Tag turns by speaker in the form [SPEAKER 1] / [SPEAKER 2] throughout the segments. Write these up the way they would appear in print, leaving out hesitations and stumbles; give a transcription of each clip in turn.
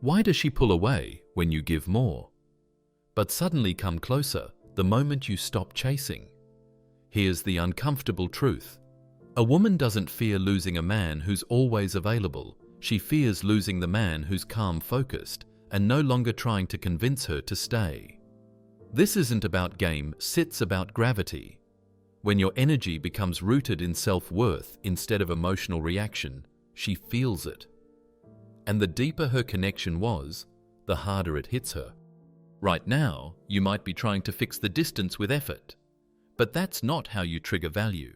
[SPEAKER 1] Why does she pull away when you give more, but suddenly come closer the moment you stop chasing? Here's the uncomfortable truth. A woman doesn't fear losing a man who's always available. She fears losing the man who's calm, focused, and no longer trying to convince her to stay. This isn't about game, it's about gravity. When your energy becomes rooted in self-worth instead of emotional reaction, she feels it. And the deeper her connection was, the harder it hits her. Right now, you might be trying to fix the distance with effort, but that's not how you trigger value.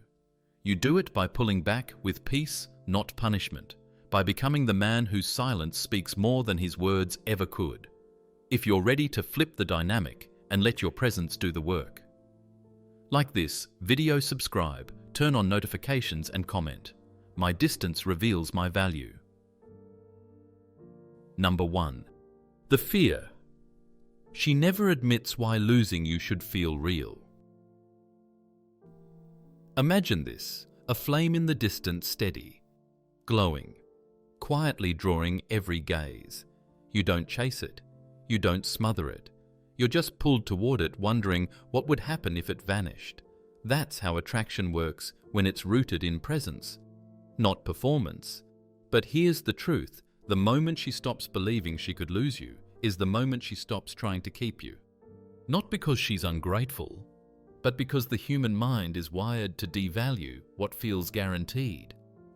[SPEAKER 1] You do it by pulling back with peace, not punishment, by becoming the man whose silence speaks more than his words ever could. If you're ready to flip the dynamic and let your presence do the work. Like this video, subscribe, turn on notifications and comment. My distance reveals my value. Number 1. The fear. She never admits why losing you should feel real. Imagine this, a flame in the distance, steady, glowing, quietly drawing every gaze. You don't chase it, you don't smother it. You're just pulled toward it, wondering what would happen if it vanished. That's how attraction works when it's rooted in presence, not performance. But here's the truth. The moment she stops believing she could lose you is the moment she stops trying to keep you. Not because she's ungrateful, but because the human mind is wired to devalue what feels guaranteed.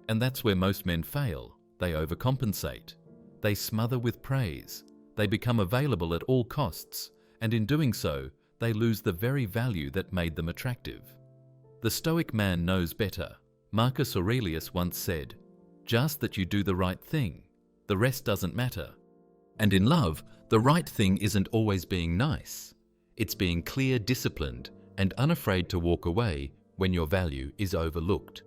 [SPEAKER 1] And that's where most men fail. They overcompensate. They smother with praise. They become available at all costs. And in doing so, they lose the very value that made them attractive. The Stoic man knows better. Marcus Aurelius once said, "Just that you do the right thing. The rest doesn't matter." And in love, the right thing isn't always being nice. It's being clear, disciplined, and unafraid to walk away when your value is overlooked.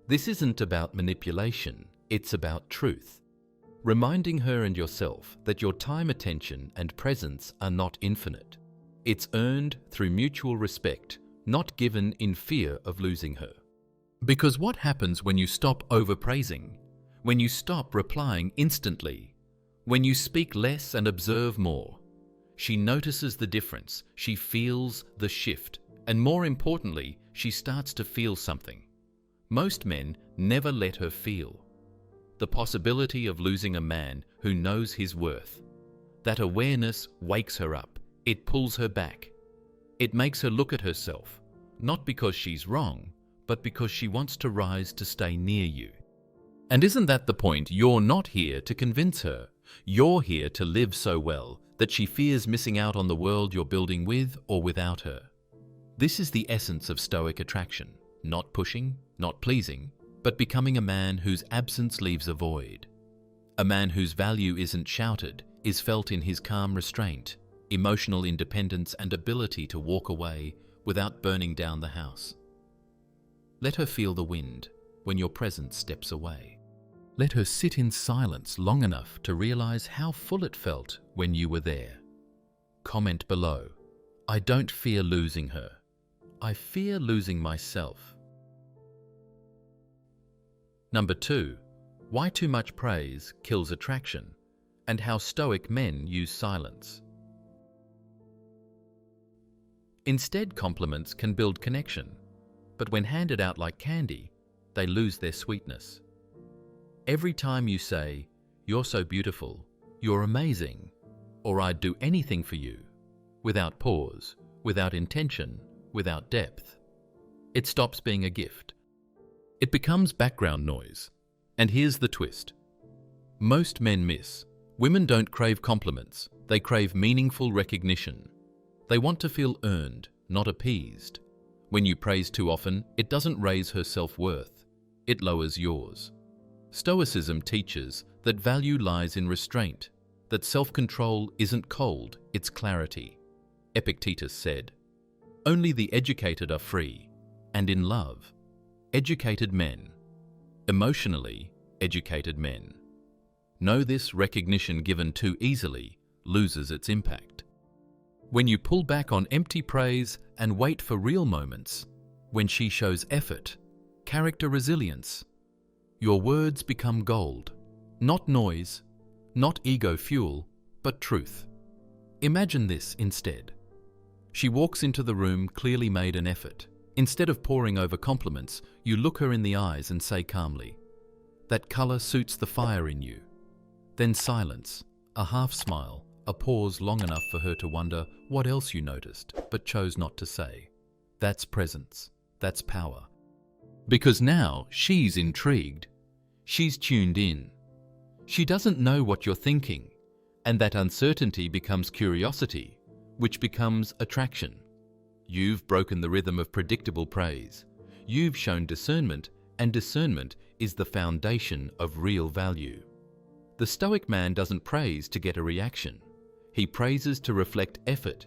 [SPEAKER 1] This isn't about manipulation, it's about truth. Reminding her and yourself that your time, attention, and presence are not infinite. It's earned through mutual respect, not given in fear of losing her. Because what happens when you stop overpraising? When you stop replying instantly? When you speak less and observe more? She notices the difference, she feels the shift, and more importantly, she starts to feel something. Most men never let her feel. The possibility of losing a man who knows his worth. That awareness wakes her up. It pulls her back. It makes her look at herself, not because she's wrong, but because she wants to rise to stay near you. And isn't that the point? You're not here to convince her. You're here to live so well that she fears missing out on the world you're building with or without her. This is the essence of Stoic attraction. Not pushing, not pleasing, but becoming a man whose absence leaves a void. A man whose value isn't shouted, is felt in his calm restraint, emotional independence, and ability to walk away without burning down the house. Let her feel the wind when your presence steps away. Let her sit in silence long enough to realize how full it felt when you were there. Comment below, "I don't fear losing her. I fear losing myself." Number 2, why too much praise kills attraction, and how Stoic men use silence. Instead, compliments can build connection, but when handed out like candy, they lose their sweetness. Every time you say, "You're so beautiful," "You're amazing," or "I'd do anything for you," without pause, without intention, without depth, it stops being a gift. It becomes background noise. And here's the twist. Most men miss. Women don't crave compliments. They crave meaningful recognition. They want to feel earned, not appeased. When you praise too often, it doesn't raise her self-worth. It lowers yours. Stoicism teaches that value lies in restraint, that self-control isn't cold, it's clarity. Epictetus said, "Only the educated are free, and in love, educated men, emotionally educated men." Know this: recognition given too easily loses its impact. When you pull back on empty praise and wait for real moments, when she shows effort, character, resilience, your words become gold, not noise, Not ego fuel, but truth. Imagine this instead. She walks into the room, clearly made an effort. Instead of poring over compliments, you look her in the eyes and say calmly, "That color suits the fire in you." Then silence, a half smile, a pause long enough for her to wonder what else you noticed, but chose not to say. That's presence. That's power. Because now she's intrigued. She's tuned in. She doesn't know what you're thinking, and that uncertainty becomes curiosity, which becomes attraction. You've broken the rhythm of predictable praise. You've shown discernment, and discernment is the foundation of real value. The Stoic man doesn't praise to get a reaction. He praises to reflect effort.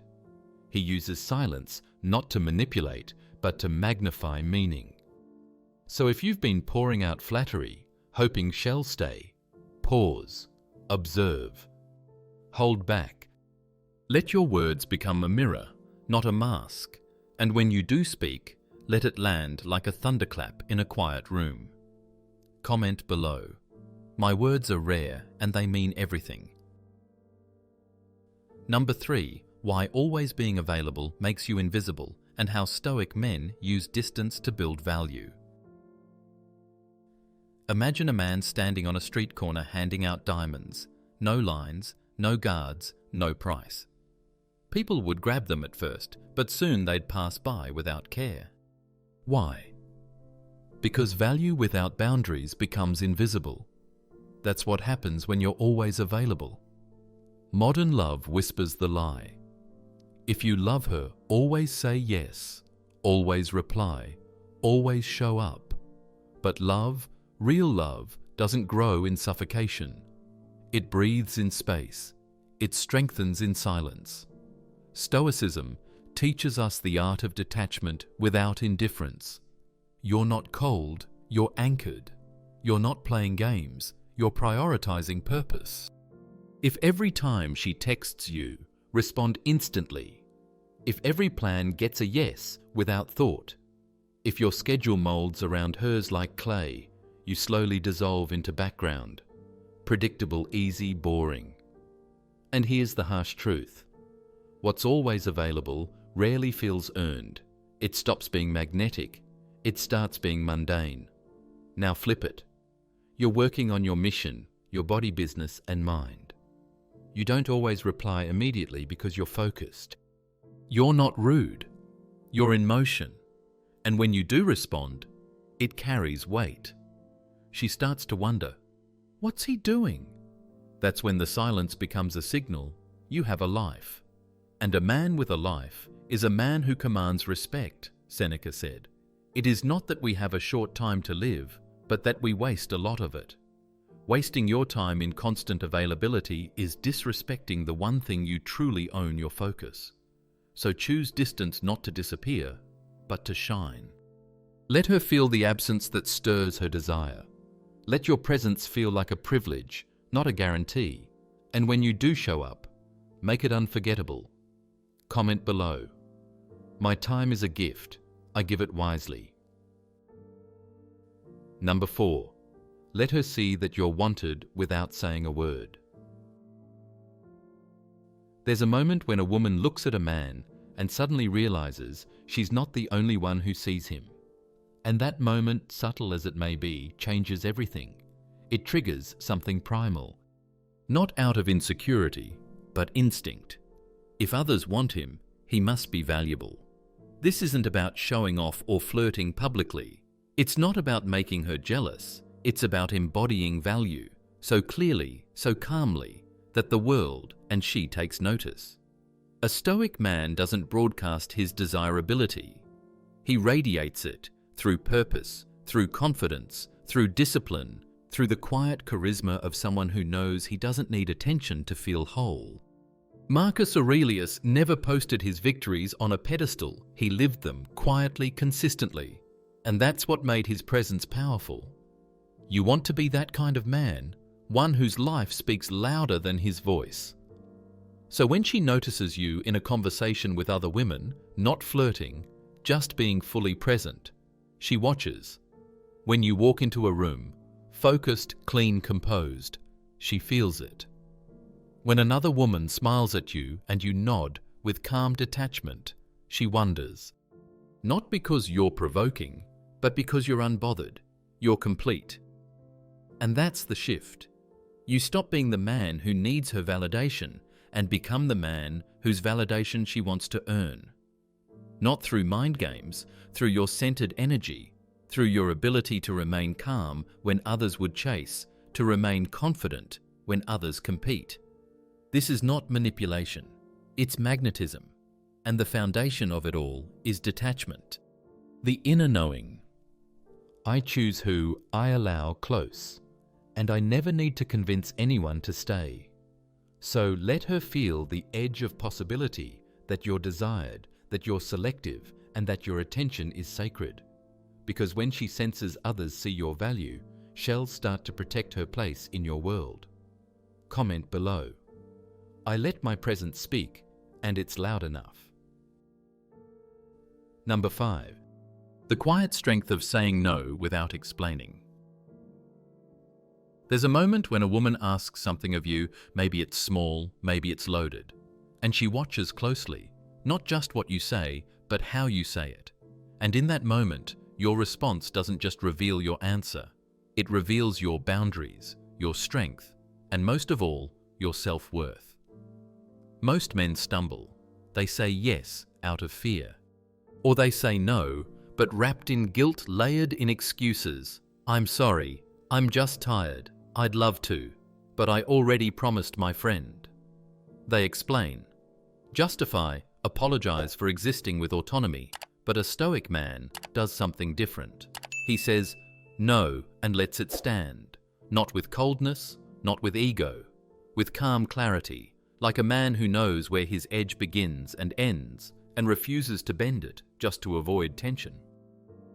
[SPEAKER 1] He uses silence not to manipulate, but to magnify meaning. So if you've been pouring out flattery, hoping she'll stay, pause, observe, hold back. Let your words become a mirror, not a mask, and when you do speak, let it land like a thunderclap in a quiet room. Comment below. My words are rare and they mean everything. Number 3, why always being available makes you invisible and how Stoic men use distance to build value. Imagine a man standing on a street corner handing out diamonds. No lines, no guards, no price. People would grab them at first, but soon they'd pass by without care. Why? Because value without boundaries becomes invisible. That's what happens when you're always available. Modern love whispers the lie. If you love her, always say yes, always reply, always show up. But love, real love, doesn't grow in suffocation. It breathes in space. It strengthens in silence. Stoicism teaches us the art of detachment without indifference. You're not cold, you're anchored. You're not playing games, you're prioritizing purpose. If every time she texts you, respond instantly. If every plan gets a yes without thought. If your schedule molds around hers like clay, you slowly dissolve into background. Predictable, easy, boring. And here's the harsh truth. What's always available rarely feels earned. It stops being magnetic. It starts being mundane. Now flip it. You're working on your mission, your body business and mind. You don't always reply immediately because you're focused. You're not rude. You're in motion. And when you do respond, it carries weight. She starts to wonder, what's he doing? That's when the silence becomes a signal you have a life. And a man with a life is a man who commands respect, Seneca said. It is not that we have a short time to live, but that we waste a lot of it. Wasting your time in constant availability is disrespecting the one thing you truly own, your focus. So choose distance not to disappear, but to shine. Let her feel the absence that stirs her desire. Let your presence feel like a privilege, not a guarantee. And when you do show up, make it unforgettable. Comment below. My time is a gift. I give it wisely. Number 4. Let her see that you're wanted without saying a word. There's a moment when a woman looks at a man and suddenly realizes she's not the only one who sees him. And that moment, subtle as it may be, changes everything. It triggers something primal. Not out of insecurity, but instinct. If others want him, he must be valuable. This isn't about showing off or flirting publicly. It's not about making her jealous. It's about embodying value, so clearly, so calmly, that the world and she takes notice. A Stoic man doesn't broadcast his desirability. He radiates it through purpose, through confidence, through discipline, through the quiet charisma of someone who knows he doesn't need attention to feel whole. Marcus Aurelius never posted his victories on a pedestal. He lived them quietly, consistently. And that's what made his presence powerful. You want to be that kind of man, one whose life speaks louder than his voice. So when she notices you in a conversation with other women, not flirting, just being fully present, she watches. When you walk into a room, focused, clean, composed, she feels it. When another woman smiles at you and you nod with calm detachment, she wonders. Not because you're provoking, but because you're unbothered, you're complete. And that's the shift. You stop being the man who needs her validation and become the man whose validation she wants to earn. Not through mind games, through your centered energy, through your ability to remain calm when others would chase, to remain confident when others compete. This is not manipulation, it's magnetism, and the foundation of it all is detachment. The inner knowing. I choose who I allow close, and I never need to convince anyone to stay. So let her feel the edge of possibility that you're desired, that you're selective, and that your attention is sacred. Because when she senses others see your value, she'll start to protect her place in your world. Comment below. I let my presence speak, and it's loud enough. Number 5. The quiet strength of saying no without explaining. There's a moment when a woman asks something of you, maybe it's small, maybe it's loaded, and she watches closely, not just what you say, but how you say it. And in that moment, your response doesn't just reveal your answer, it reveals your boundaries, your strength, and most of all, your self-worth. Most men stumble. They say yes out of fear. Or they say no, but wrapped in guilt layered in excuses. I'm sorry, I'm just tired, I'd love to, but I already promised my friend. They explain, justify, apologize for existing with autonomy, but a Stoic man does something different. He says no and lets it stand, not with coldness, not with ego, with calm clarity, like a man who knows where his edge begins and ends and refuses to bend it just to avoid tension.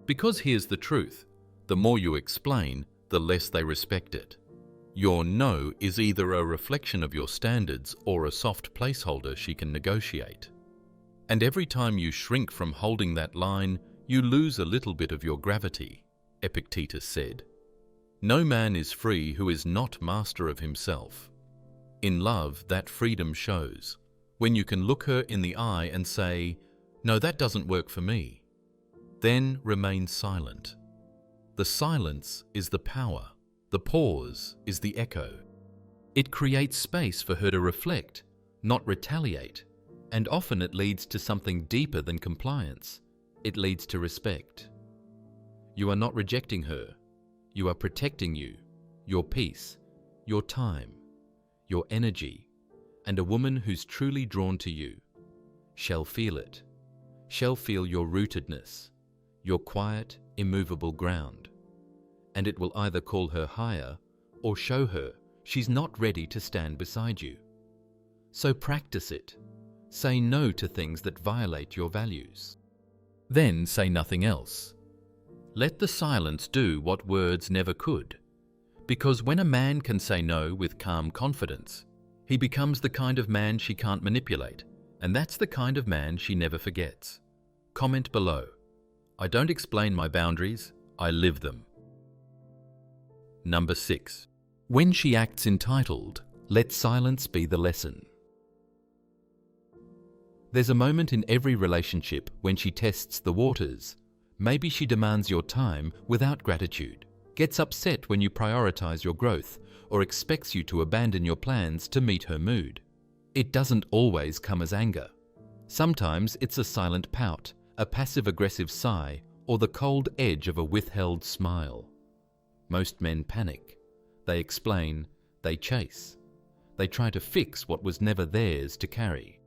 [SPEAKER 1] Because here's the truth, the more you explain, the less they respect it. Your no is either a reflection of your standards or a soft placeholder she can negotiate. And every time you shrink from holding that line, you lose a little bit of your gravity, Epictetus said. No man is free who is not master of himself. In love, that freedom shows, when you can look her in the eye and say, "No, that doesn't work for me." Then remain silent. The silence is the power. The pause is the echo. It creates space for her to reflect, not retaliate, and often it leads to something deeper than compliance. It leads to respect. You are not rejecting her. You are protecting you, your peace, your time, your energy, and a woman who's truly drawn to you shall feel it, shall feel your rootedness, your quiet, immovable ground, and it will either call her higher or show her she's not ready to stand beside you. So practice it. Say no to things that violate your values. Then say nothing else. Let the silence do what words never could. Because when a man can say no with calm confidence, he becomes the kind of man she can't manipulate, and that's the kind of man she never forgets. Comment below. I don't explain my boundaries, I live them. Number 6. When she acts entitled, let silence be the lesson. There's a moment in every relationship when she tests the waters. Maybe she demands your time without gratitude, gets upset when you prioritize your growth, or expects you to abandon your plans to meet her mood. It doesn't always come as anger. Sometimes it's a silent pout, a passive-aggressive sigh, or the cold edge of a withheld smile. Most men panic. They explain, they chase. They try to fix what was never theirs to carry.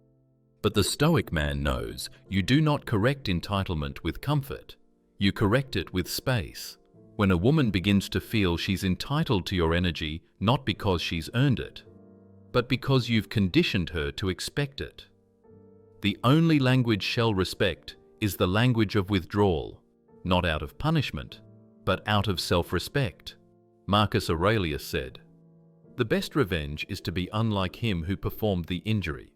[SPEAKER 1] But the Stoic man knows you do not correct entitlement with comfort. You correct it with space. When a woman begins to feel she's entitled to your energy, not because she's earned it, but because you've conditioned her to expect it. The only language she'll respect is the language of withdrawal, not out of punishment, but out of self-respect. Marcus Aurelius said, "The best revenge is to be unlike him who performed the injury."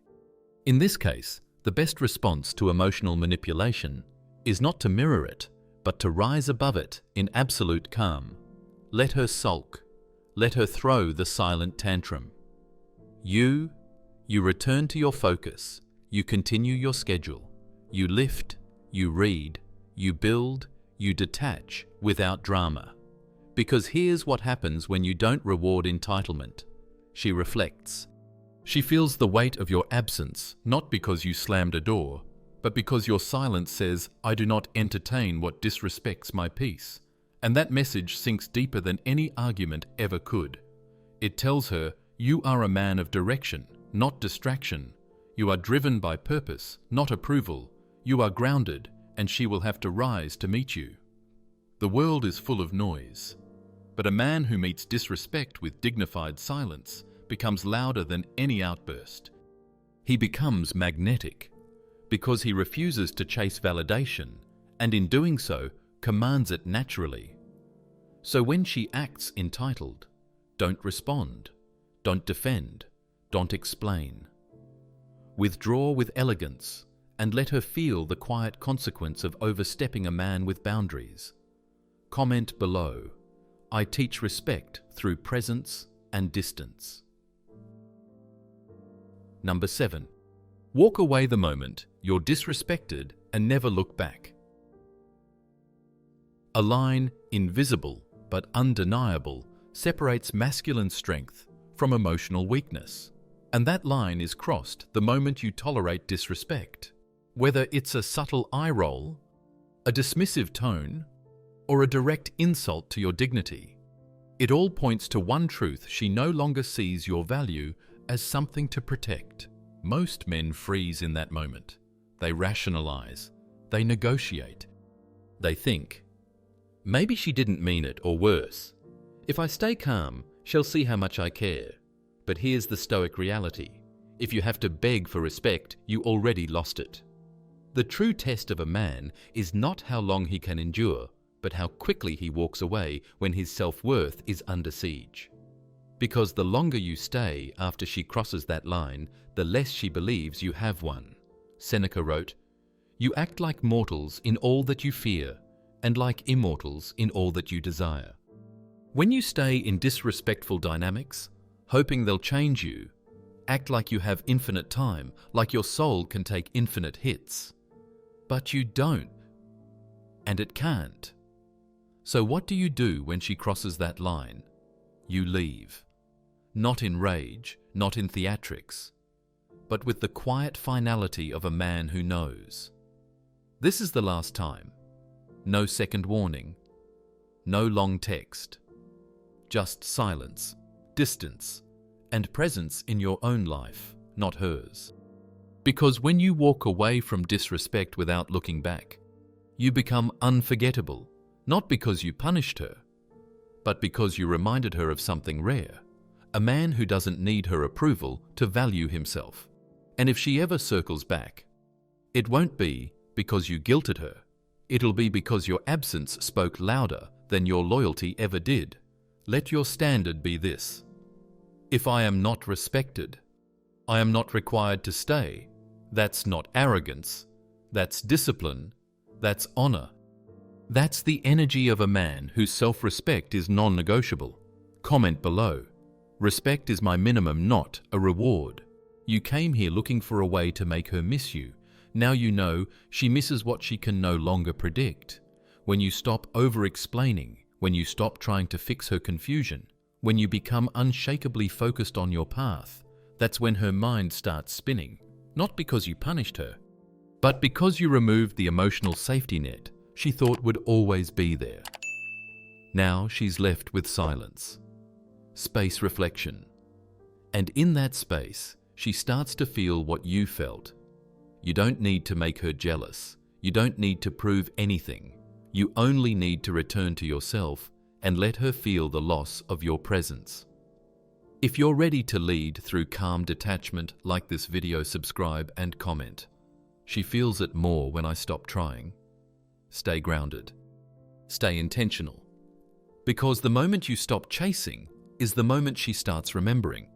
[SPEAKER 1] In this case, the best response to emotional manipulation is not to mirror it, but to rise above it in absolute calm. Let her sulk. Let her throw the silent tantrum. You return to your focus. You continue your schedule. You lift, you read, you build, you detach without drama. Because here's what happens when you don't reward entitlement. She reflects. She feels the weight of your absence, not because you slammed a door, but because your silence says, "I do not entertain what disrespects my peace." And that message sinks deeper than any argument ever could. It tells her, you are a man of direction, not distraction. You are driven by purpose, not approval. You are grounded, and she will have to rise to meet you. The world is full of noise, but a man who meets disrespect with dignified silence becomes louder than any outburst. He becomes magnetic because he refuses to chase validation, and in doing so, commands it naturally. So when she acts entitled, don't respond, don't defend, don't explain. Withdraw with elegance and let her feel the quiet consequence of overstepping a man with boundaries. Comment below. I teach respect through presence and distance. Number 7. Walk away the moment you're disrespected and never look back. A line, invisible but undeniable, separates masculine strength from emotional weakness. And that line is crossed the moment you tolerate disrespect. Whether it's a subtle eye roll, a dismissive tone, or a direct insult to your dignity, it all points to one truth: she no longer sees your value as something to protect. Most men freeze in that moment. They rationalize. They negotiate. They think, maybe she didn't mean it, or worse, if I stay calm, she'll see how much I care. But here's the Stoic reality. If you have to beg for respect, you already lost it. The true test of a man is not how long he can endure, but how quickly he walks away when his self-worth is under siege. Because the longer you stay after she crosses that line, the less she believes you have one. Seneca wrote, "You act like mortals in all that you fear, and like immortals in all that you desire." When you stay in disrespectful dynamics, hoping they'll change you, act like you have infinite time, like your soul can take infinite hits. But you don't, and it can't. So what do you do when she crosses that line? You leave. Not in rage, not in theatrics, but with the quiet finality of a man who knows. This is the last time. No second warning. No long text. Just silence, distance, and presence in your own life, not hers. Because when you walk away from disrespect without looking back, you become unforgettable, not because you punished her, but because you reminded her of something rare, a man who doesn't need her approval to value himself. And if she ever circles back, it won't be because you guilted her. It'll be because your absence spoke louder than your loyalty ever did. Let your standard be this: if I am not respected, I am not required to stay. That's not arrogance. That's discipline. That's honor. That's the energy of a man whose self-respect is non-negotiable. Comment below. Respect is my minimum, not a reward. You came here looking for a way to make her miss you. Now you know she misses what she can no longer predict. When you stop over-explaining, when you stop trying to fix her confusion, when you become unshakably focused on your path, that's when her mind starts spinning. Not because you punished her, but because you removed the emotional safety net she thought would always be there. Now she's left with silence, space reflection. And in that space, she starts to feel what you felt. You don't need to make her jealous. You don't need to prove anything. You only need to return to yourself and let her feel the loss of your presence. If you're ready to lead through calm detachment, like this video, subscribe and comment. She feels it more when I stop trying. Stay grounded. Stay intentional. Because the moment you stop chasing is the moment she starts remembering.